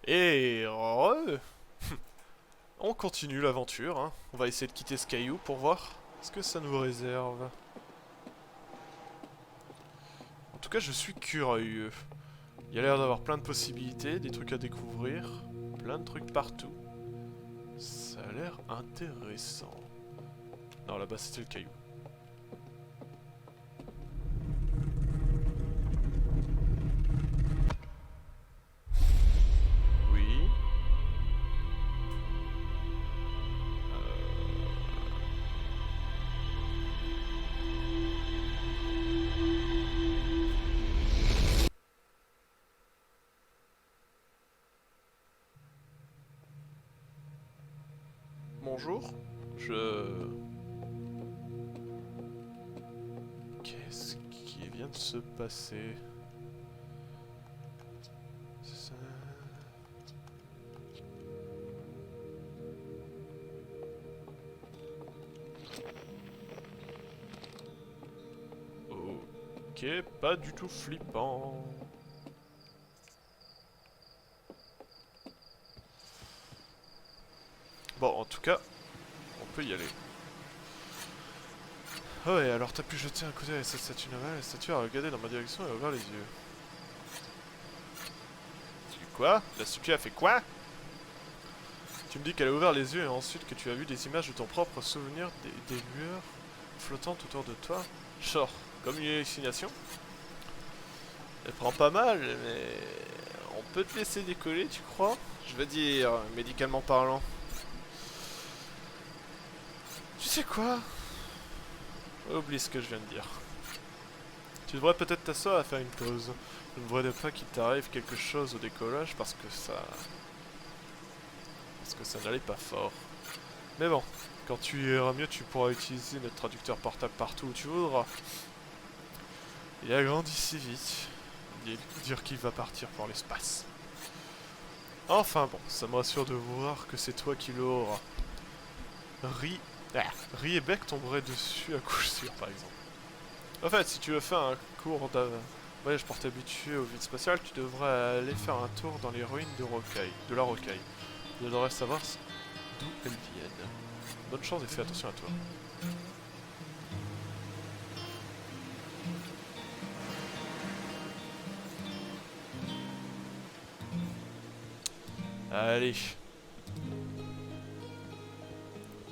Et on continue l'aventure, hein. On va essayer de quitter ce caillou pour voir ce que ça nous réserve. En tout cas, je suis curieux. Il y a l'air d'avoir plein de possibilités, des trucs à découvrir, plein de trucs partout. Ça a l'air intéressant. Non, là-bas c'était le caillou. Oui. Bonjour. Qu'est-ce qui vient de se passer? Ça... Ok, pas du tout flippant. Bon, en tout cas, on peut y aller. Oh ouais, alors t'as pu jeter un coup d'œil à cette statue navale. La statue a regardé dans ma direction et a ouvert les yeux. Quoi? La statue a fait quoi? Tu me dis qu'elle a ouvert les yeux et ensuite que tu as vu des images de ton propre souvenir, des lueurs flottantes autour de toi. Genre, comme une hallucination? Elle prend pas mal, mais... On peut te laisser décoller, tu crois? Je veux dire, médicalement parlant. Tu sais quoi? Oublie ce que je viens de dire. Tu devrais peut-être t'asseoir à faire une pause. Je ne voudrais pas qu'il t'arrive quelque chose au décollage parce que ça n'allait pas fort. Mais bon, quand tu iras mieux, tu pourras utiliser notre traducteur portable partout où tu voudras. Il a grandi si vite. Dire qu'il va partir pour l'espace. Enfin bon, ça me rassure de voir que c'est toi qui l'auras. Ri et Beck tomberaient dessus à coup sûr, par exemple. En fait, si tu veux faire un cours de voyage pour t'habituer au vide spatial, tu devrais aller faire un tour dans les ruines de la Rocaille. Tu devrais savoir d'où elles viennent. Bonne chance et fais attention à toi. Allez.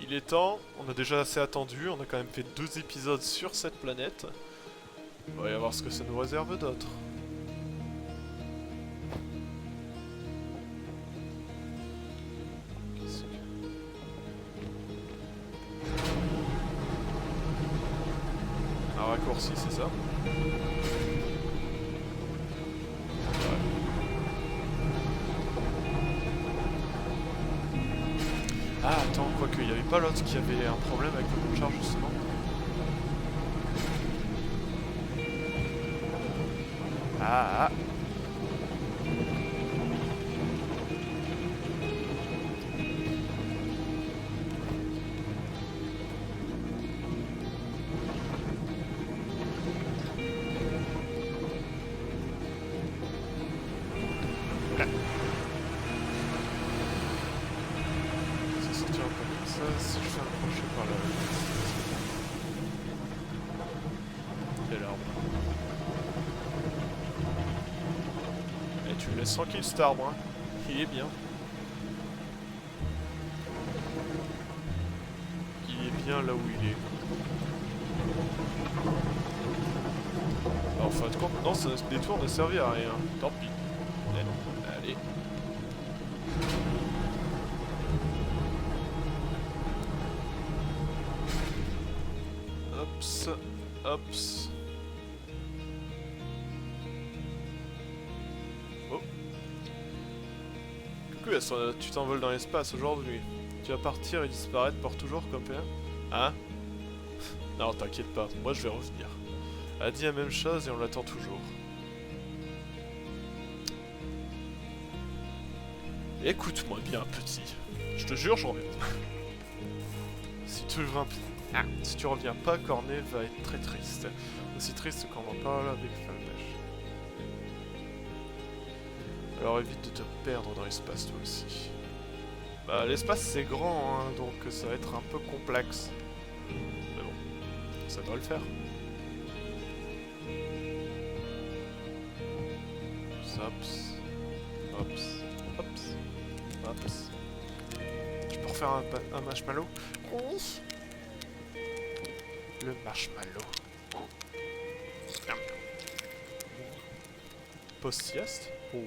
Il est temps, on a déjà assez attendu, on a quand même fait 2 épisodes sur cette planète. On va y voir ce que ça nous réserve d'autre. Un raccourci, c'est ça? Ah, attends, quoique, il n'y avait pas l'autre qui avait un problème avec le compte charge, justement. Ah, ah. C'est sorti un peu comme ça, si je fais approcher par la... Et l'arbre. Et tu le laisses tranquille, cet arbre, hein. Il est bien. Il est bien là où il est. En fin de compte, non, ce détour ne servait à rien. Tant pis. Allez. Hops. Hops. Oh. Coucou, tu t'envoles dans l'espace aujourd'hui. Tu vas partir et disparaître pour toujours comme père. Hein? Non, t'inquiète pas, moi je vais revenir. Elle a dit la même chose et on l'attend toujours. Écoute-moi bien, petit. Je te jure, je reviens. Si tu reviens pas, Cornet va être très triste. Aussi triste qu'on en parle avec Falmèche. Alors évite de te perdre dans l'espace toi aussi. Bah l'espace c'est grand hein, donc ça va être un peu complexe. Mais bon, ça doit le faire. Hops, hops, hops, hops. Je peux refaire un marshmallow? Oui. Le marshmallow. Post-sieste? Oh.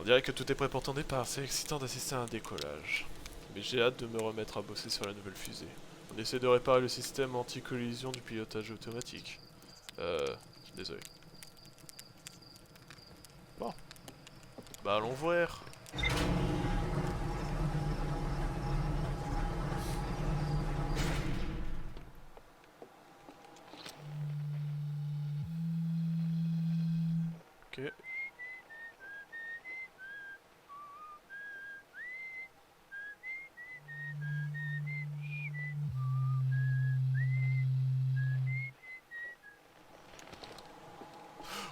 On dirait que tout est prêt pour ton départ, c'est excitant d'assister à un décollage. Mais j'ai hâte de me remettre à bosser sur la nouvelle fusée. On essaie de réparer le système anti-collision du pilotage automatique. Désolé. Bon. Bah allons voir. Ok.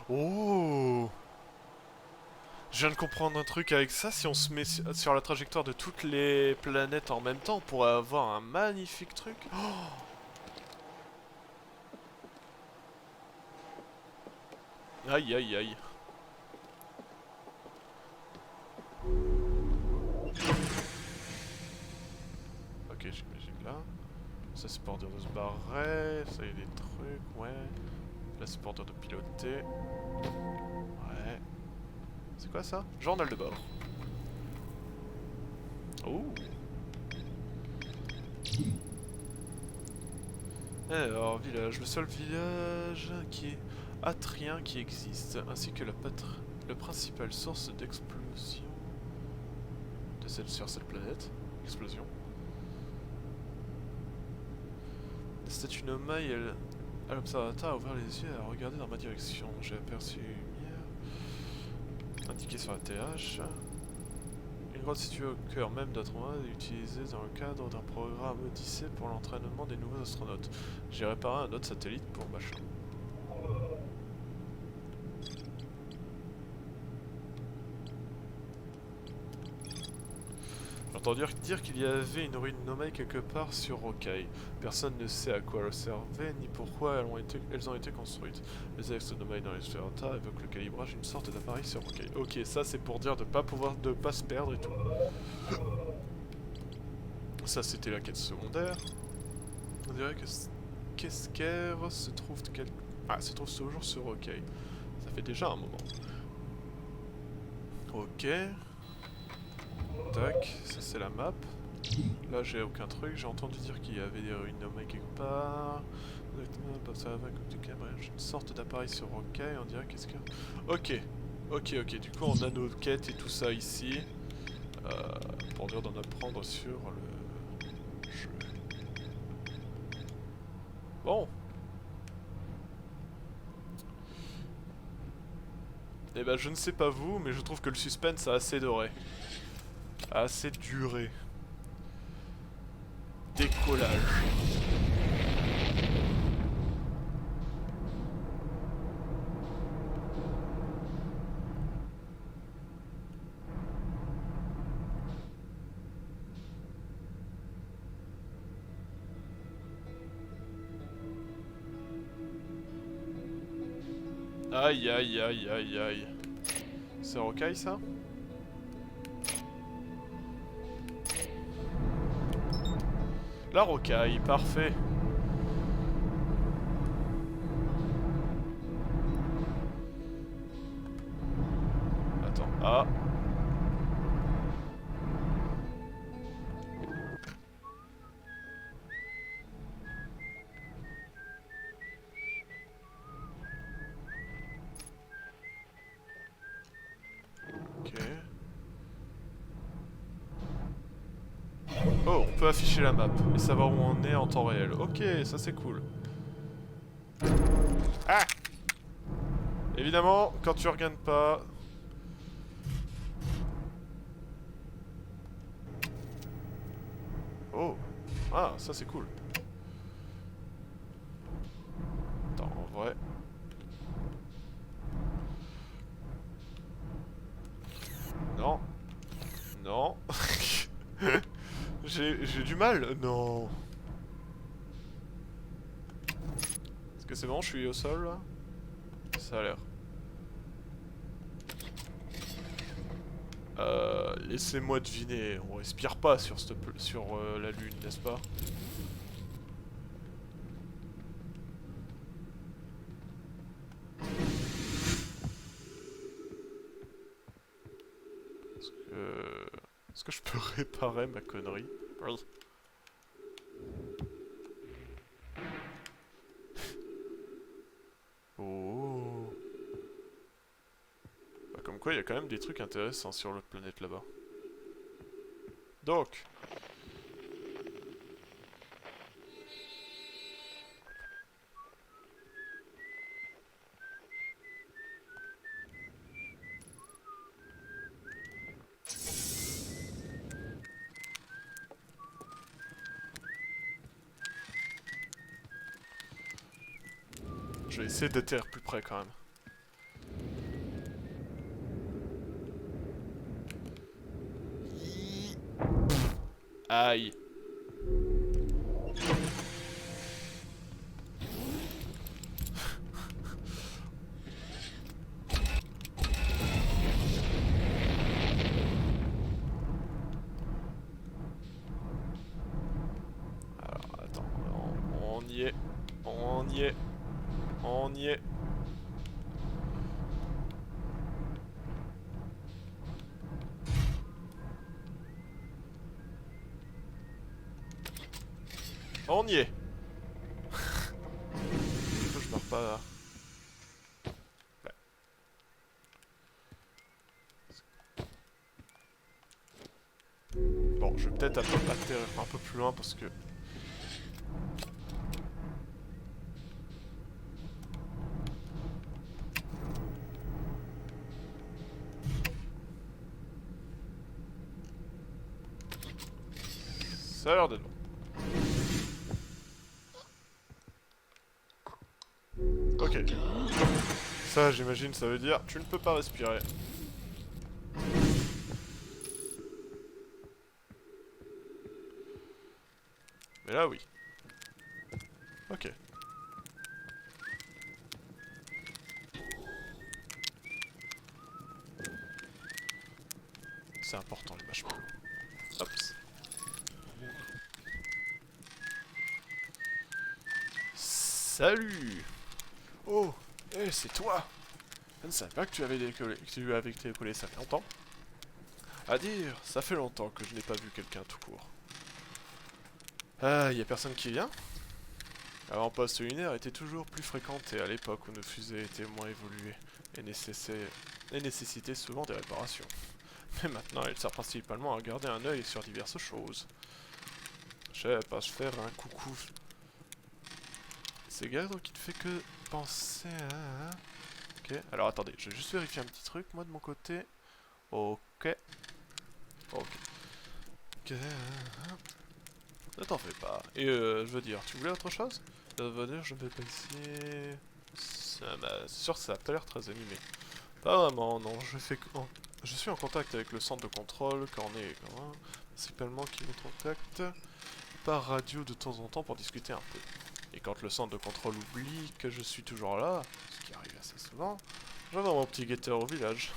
Oh! Je viens de comprendre un truc avec ça, si on se met sur la trajectoire de toutes les planètes en même temps, on pourrait avoir un magnifique truc. Oh! Aïe aïe aïe. Ok, j'imagine là. Ça c'est pour dire de se barrer, ça y a des trucs, ouais. Là c'est pour dire de piloter. Ouais. C'est quoi ça? Journal de bord. Oh. Alors, village. Le seul village qui est atrien qui existe, ainsi que le principal source d'explosion sur cette planète. Explosion. La statue Nomai, à l'observatoire, a ouvert les yeux et a regardé dans ma direction. J'ai aperçu une lumière indiquée sur la TH. Une grotte située au cœur même d'Atroma est utilisée dans le cadre d'un programme Odyssée pour l'entraînement des nouveaux astronautes. J'ai réparé un autre satellite pour machin. J'ai entendu dire qu'il y avait une ruine Nomai quelque part sur Rokai. Personne ne sait à quoi elles servaient ni pourquoi elles ont été construites. Les axes Nomai dans les sphères-ta évoquent le calibrage d'une sorte d'appareil sur Rokai. Ok, ça c'est pour dire de pas se perdre et tout. Ça c'était la quête secondaire. On dirait que Kesker se trouve toujours sur Rokai. Ça fait déjà un moment. Ok. Tac, ça c'est la map. Là j'ai aucun truc, j'ai entendu dire qu'il y avait des ruines Nomai quelque part. Ça va j'ai une sorte d'appareil sur Rokai, on dirait qu'est-ce que... Ok, ok, du coup on a nos quêtes et tout ça ici. Pour dire d'en apprendre sur le jeu. Bon. Eh ben je ne sais pas vous, mais je trouve que le suspense a assez duré. Assez duré. Décollage. Aïe aïe aïe aïe aïe. C'est Rokai ça? La Rokai, parfait. Attends, ah. Ok. Oh, on peut afficher la map et savoir où on est en temps réel. Ok, ça c'est cool. Ah! Évidemment, quand tu regardes pas... Oh. Ah, ça c'est cool. Attends, en vrai... Non. Non. J'ai du mal. Non. Est-ce que c'est bon, je suis au sol là? Ça a l'air. Laissez-moi deviner, on respire pas sur, la lune, n'est-ce pas? Est-ce que je peux réparer ma connerie? Oui. Oh. Bah, comme quoi, il y a quand même des trucs intéressants sur l'autre planète là-bas. Donc. Je vais essayer d'atterrir plus près quand même. Aïe. Alors, attends, on y est. On y est. On y est. On y est. Pourquoi je meurs pas là? Ouais. Bon, je vais peut-être atterrir un peu plus loin parce que... Ça a l'air d'être bon. Ok. Ça, j'imagine, ça veut dire tu ne peux pas respirer. Mais là, oui. Ok. C'est important, les marshmallows. Hop. Salut. Oh, c'est toi. Je ne savais pas que tu avais décollé, ça fait longtemps. À dire, ça fait longtemps que je n'ai pas vu quelqu'un tout court. Ah, y a personne qui vient? L'avant-poste lunaire était toujours plus fréquente et à l'époque où nos fusées étaient moins évoluées et nécessitaient souvent des réparations. Mais maintenant, elle sert principalement à garder un œil sur diverses choses. Je vais pas se faire un coucou. C'est Gad qui te fait que penser à... Ok, alors attendez, je vais juste vérifier un petit truc, moi de mon côté. Ok. Ok. Ne t'en fais pas. Et je veux dire, tu voulais autre chose? Ça veut dire, je vais pas ici... C'est sûr que ça a pas l'air très animé. Pas vraiment, non. Je suis en contact avec le centre de contrôle, Cornet et Corin, principalement qui nous contactent par radio de temps en temps pour discuter un peu. Et quand le centre de contrôle oublie que je suis toujours là, ce qui arrive assez souvent, j'envoie mon petit guetteur au village.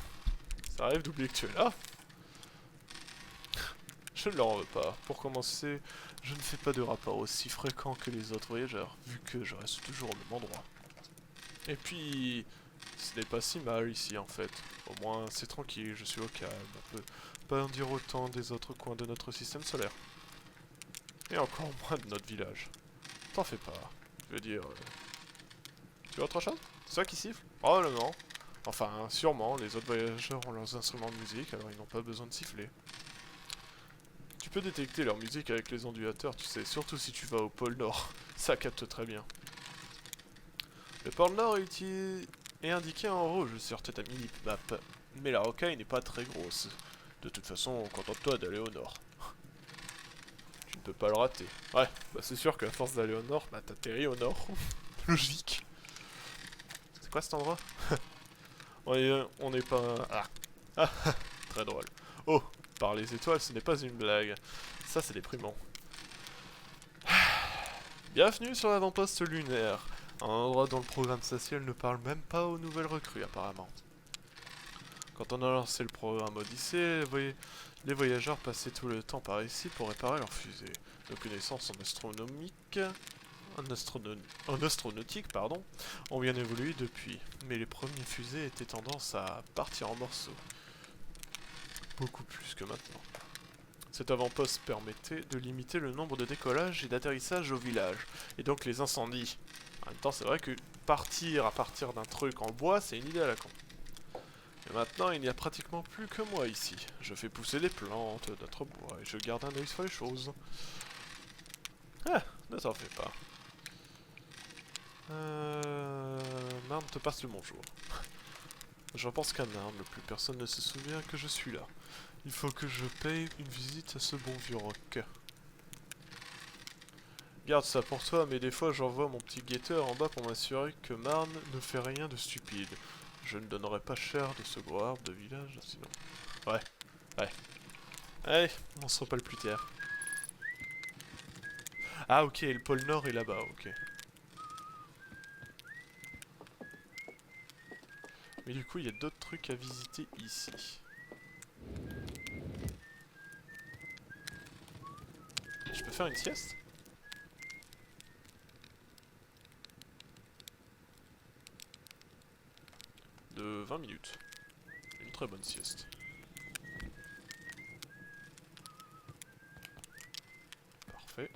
Ça arrive d'oublier que tu es là. Je ne leur en veux pas. Pour commencer, je ne fais pas de rapport aussi fréquent que les autres voyageurs, vu que je reste toujours au même endroit. Et puis, ce n'est pas si mal ici en fait. Au moins, c'est tranquille, je suis au calme. On peut pas en dire autant des autres coins de notre système solaire. Et encore moins de notre village. T'en fais pas. Je veux dire... Tu veux autre chose? C'est ça qui siffle? Probablement. Enfin, sûrement, les autres voyageurs ont leurs instruments de musique, alors ils n'ont pas besoin de siffler. Tu peux détecter leur musique avec les ondulateurs, tu sais, surtout si tu vas au pôle Nord. Ça capte très bien. Le pôle Nord est indiqué en rouge sur ta mini-map, mais la rocaille n'est pas très grosse. De toute façon, contente-toi d'aller au nord. Tu ne peux pas le rater. Ouais, bah c'est sûr qu'à force d'aller au nord, bah t'atterris au nord. Logique. C'est quoi cet endroit? On est pas... Ah. Ah, très drôle. Oh, par les étoiles, ce n'est pas une blague. Ça, c'est déprimant. Bienvenue sur l'avant-poste lunaire. Un endroit dont le programme spatial ne parle même pas aux nouvelles recrues, apparemment. Quand on a lancé le programme Odyssée, les voyageurs passaient tout le temps par ici pour réparer leur fusée. Nos connaissances en astronautique, pardon, ont bien évolué depuis, mais les premiers fusées étaient tendance à partir en morceaux. Beaucoup plus que maintenant. Cet avant-poste permettait de limiter le nombre de décollages et d'atterrissages au village, et donc les incendies. En même temps, c'est vrai que partir à partir d'un truc en bois, c'est une idée à la con. Et maintenant, il n'y a pratiquement plus que moi ici. Je fais pousser des plantes, d'autres bois, et je garde un œil sur les choses. Ah, ne t'en fais pas. Marne te passe le bonjour. J'en pense qu'à Marne, plus personne ne se souvient que je suis là. Il faut que je paye une visite à ce bon vieux roc. Garde ça pour toi, mais des fois j'envoie mon petit guetteur en bas pour m'assurer que Marne ne fait rien de stupide. Je ne donnerai pas cher de ce gros arbre de village, sinon... Ouais, ouais. Allez, on se reparle plus tard. Ah ok, le pôle Nord est là-bas, ok. Mais du coup, il y a d'autres trucs à visiter ici. Je peux faire une sieste? De 20 minutes. Une très bonne sieste. Parfait.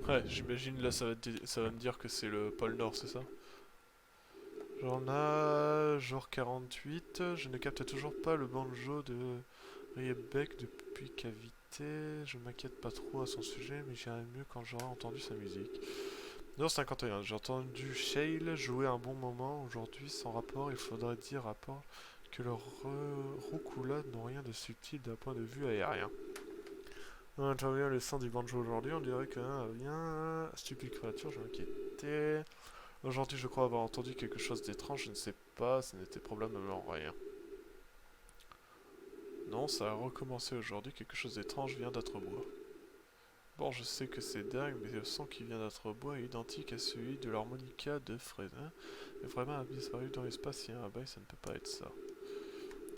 Ouais, j'imagine là ça va me dire que c'est le pôle Nord, c'est ça? J'en a... jour 48, je ne capte toujours pas le banjo de Riebeck depuis Cavité. Je m'inquiète pas trop à son sujet, mais j'irai mieux quand j'aurai entendu sa musique. Jour 51, j'ai entendu Shale jouer un bon moment. Aujourd'hui, sans rapport, il faudrait dire rapport que leurs roucoulades n'ont rien de subtil d'un point de vue aérien. On entend bien le son du banjo aujourd'hui, on dirait que bien stupide créature, je m'inquiétais. Aujourd'hui, je crois avoir entendu quelque chose d'étrange, je ne sais pas, ce n'était probablement rien. Non, ça a recommencé aujourd'hui, quelque chose d'étrange vient d'Atrebois. Bon, je sais que c'est dingue, mais le son qui vient d'Atrebois est identique à celui de l'harmonica de Fredin. Mais vraiment, un disparu dans l'espace, s'il y a un bail, ça ne peut pas être ça.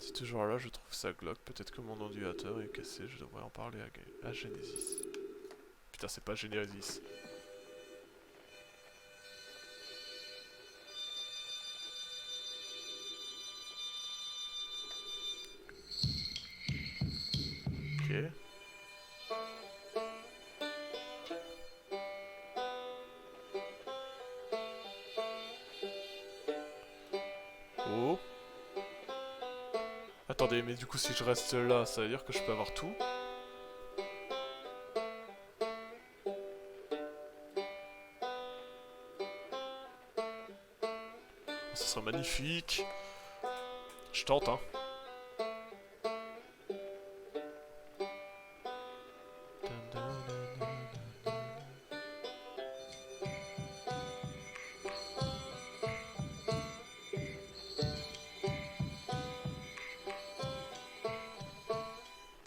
C'est toujours là, je trouve ça glauque. Peut-être que mon ondulateur est cassé, je devrais en parler à Genesis. Putain, c'est pas Genesis. Ok. Oh. Attendez, mais du coup, si je reste là, ça veut dire que je peux avoir tout? Ça serait magnifique. Je tente, hein.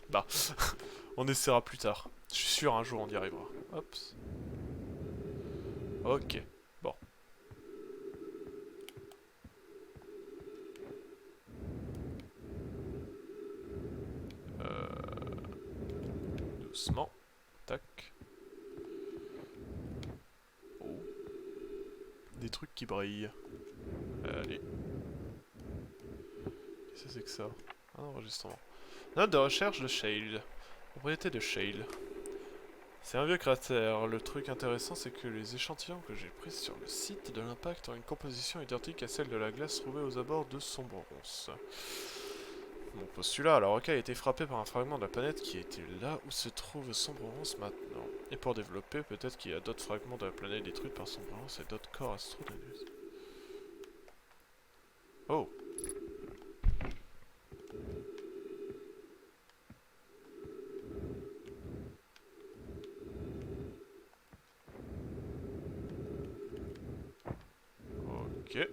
Bah, on essaiera plus tard. Je suis sûr, un jour, on y arrivera. Hop. Ok. Bon. Doucement. Tac. Oh. Des trucs qui brillent. Allez. Qu'est-ce que c'est que ça? Un enregistrement. Note de recherche de Shale. Propriété de Shale. C'est un vieux cratère. Le truc intéressant, c'est que les échantillons que j'ai pris sur le site de l'impact ont une composition identique à celle de la glace trouvée aux abords de Sombrance. Mon postulat, la roca a été frappée par un fragment de la planète qui était là où se trouve Sombrerance maintenant. Et pour développer, peut-être qu'il y a d'autres fragments de la planète détruits par Sombrerance et d'autres corps astrodonus. Oh! Ok.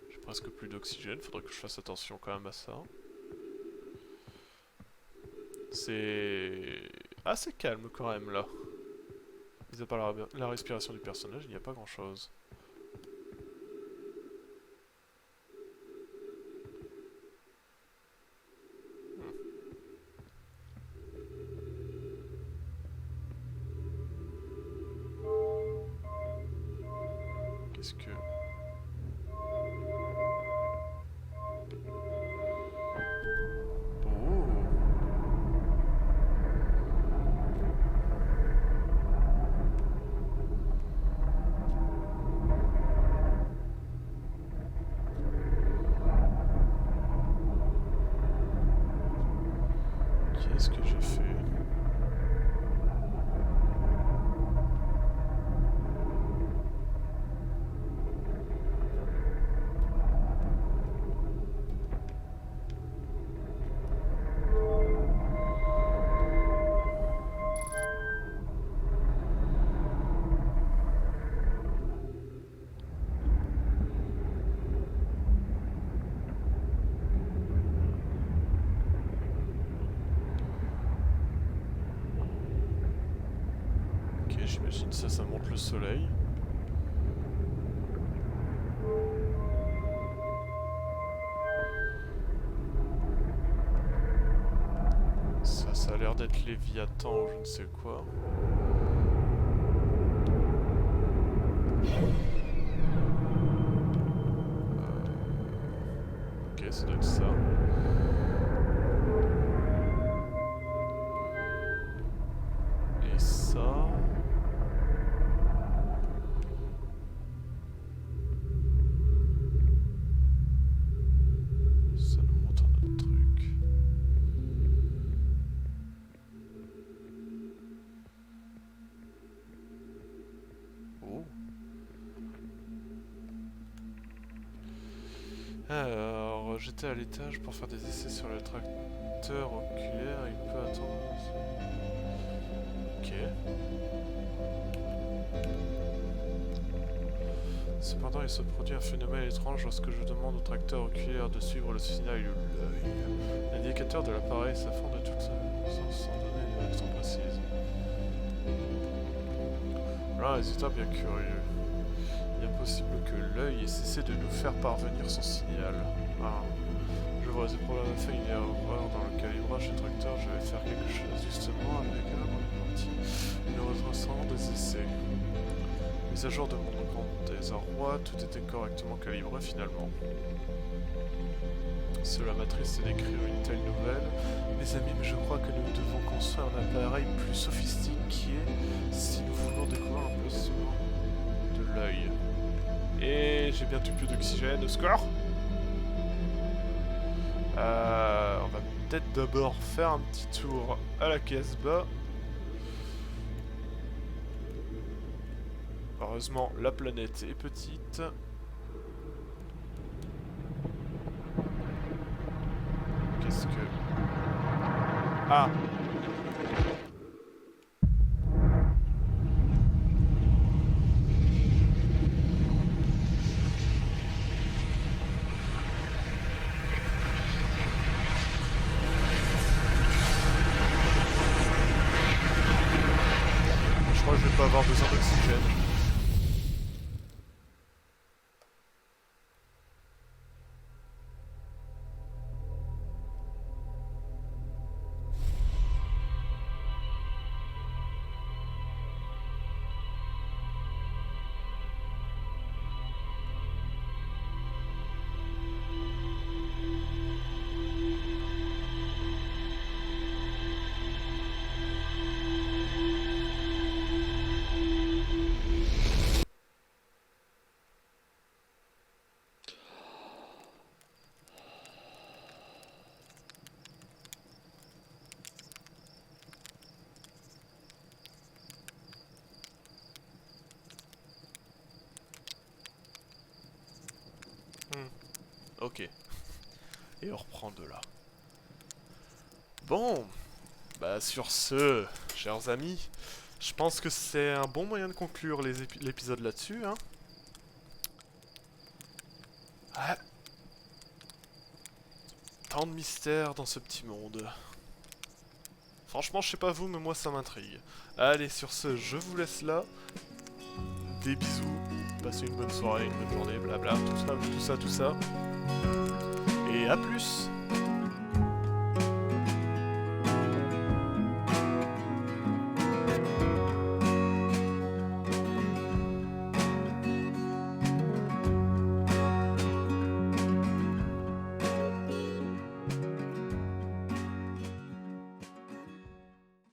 J'ai presque plus d'oxygène, faudrait que je fasse attention quand même à ça. C'est assez calme quand même là. Mis à part la respiration du personnage, il n'y a pas grand chose. Qu'est-ce que... Qu'est-ce que j'ai fait? J'imagine ça monte le soleil. Ça a l'air d'être Léviathan ou je ne sais quoi. Ok, ça doit être ça. Et ça... Alors, j'étais à l'étage pour faire des essais sur le tracteur oculaire, il peut attendre... Ok. Cependant, il se produit un phénomène étrange lorsque je demande au tracteur oculaire de suivre le signal de l'œil. L'indicateur de l'appareil s'affronte de toutes sans donner une direction précise. Là, un résultat bien curieux. Il est possible que l'œil ait cessé de nous faire parvenir son signal. Ah. Je vois, c'est probablement fait une erreur dans le calibrage du tracteur. Je vais faire quelque chose justement avec la partie. Nous retraçons des essais. Mise à jour de mon compte des rois, tout était correctement calibré finalement. Cela m'attriste d'écrire une telle nouvelle. Mes amis, mais je crois que nous devons construire un appareil plus sophistiqué si nous voulons découvrir un placement de l'œil. Et j'ai bientôt plus d'oxygène. Score. On va peut-être d'abord faire un petit tour à la Casbah. Heureusement, la planète est petite. Qu'est-ce que... Ah! Je crois que je vais pas avoir besoin d'oxygène. Ok. Et on reprend de là. Bon, bah sur ce, chers amis, je pense que c'est un bon moyen de conclure l'épisode là-dessus, hein. Ah. Tant de mystères dans ce petit monde. Franchement, je sais pas vous, mais moi ça m'intrigue. Allez, sur ce, je vous laisse là. Des bisous. Passez une bonne soirée, une bonne journée, blabla, tout ça, tout ça, tout ça. Et à plus!